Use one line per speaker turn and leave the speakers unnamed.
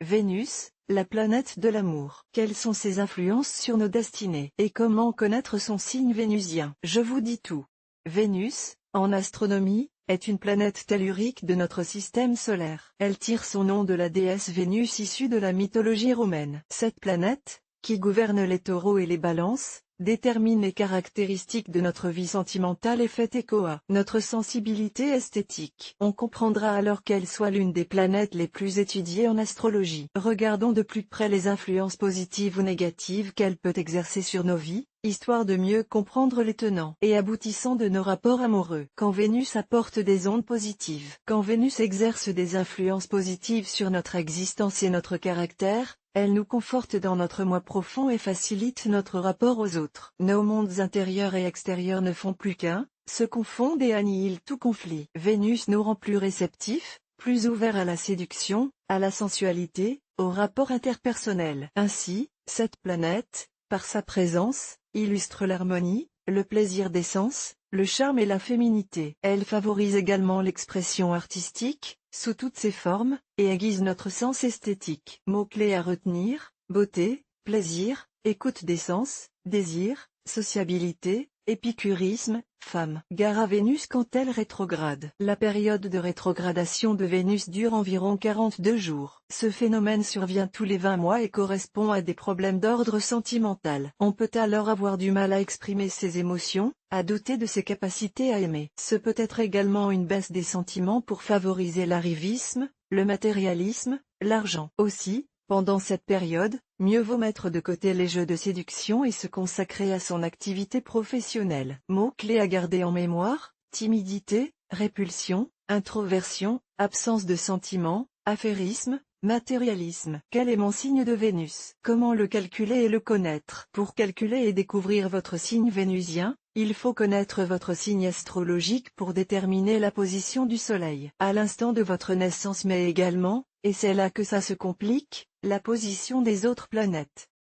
Vénus, la planète de l'amour. Quelles sont ses influences sur nos destinées? Et comment connaître son signe vénusien? Je vous dis tout. Vénus, en astronomie, est une planète tellurique de notre système solaire. Elle tire son nom de la déesse Vénus issue de la mythologie romaine. Cette planète, qui gouverne les taureaux et les balances, détermine les caractéristiques de notre vie sentimentale et fait écho à notre sensibilité esthétique. On comprendra alors qu'elle soit l'une des planètes les plus étudiées en astrologie. Regardons de plus près les influences positives ou négatives qu'elle peut exercer sur nos vies, histoire de mieux comprendre les tenants et aboutissants de nos rapports amoureux. Quand Vénus apporte des ondes positives. Quand Vénus exerce des influences positives sur notre existence et notre caractère, elle nous conforte dans notre moi profond et facilite notre rapport aux autres. Nos mondes intérieurs et extérieurs ne font plus qu'un, se confondent et annihilent tout conflit. Vénus nous rend plus réceptifs, plus ouverts à la séduction, à la sensualité, aux rapports interpersonnels. Ainsi, cette planète, par sa présence, illustre l'harmonie, le plaisir des sens, le charme et la féminité. Elle favorise également l'expression artistique, sous toutes ses formes, et aiguise notre sens esthétique. Mots-clés à retenir: beauté, plaisir, écoute des sens, désir, sociabilité, épicurisme, femme. Gare à Vénus quand elle rétrograde. La période de rétrogradation de Vénus dure environ 42 jours. Ce phénomène survient tous les 20 mois et correspond à des problèmes d'ordre sentimental. On peut alors avoir du mal à exprimer ses émotions, à douter de ses capacités à aimer. Ce peut être également une baisse des sentiments pour favoriser l'arrivisme, le matérialisme, l'argent. Aussi, pendant cette période, mieux vaut mettre de côté les jeux de séduction et se consacrer à son activité professionnelle. Mots-clés à garder en mémoire: timidité, répulsion, introversion, absence de sentiments, affairisme, matérialisme. Quel est mon signe de Vénus? Comment le calculer et le connaître? Pour calculer et découvrir votre signe vénusien, il faut connaître votre signe astrologique pour déterminer la position du Soleil à l'instant de votre naissance, mais également, et c'est là que ça se complique, la position des autres planètes.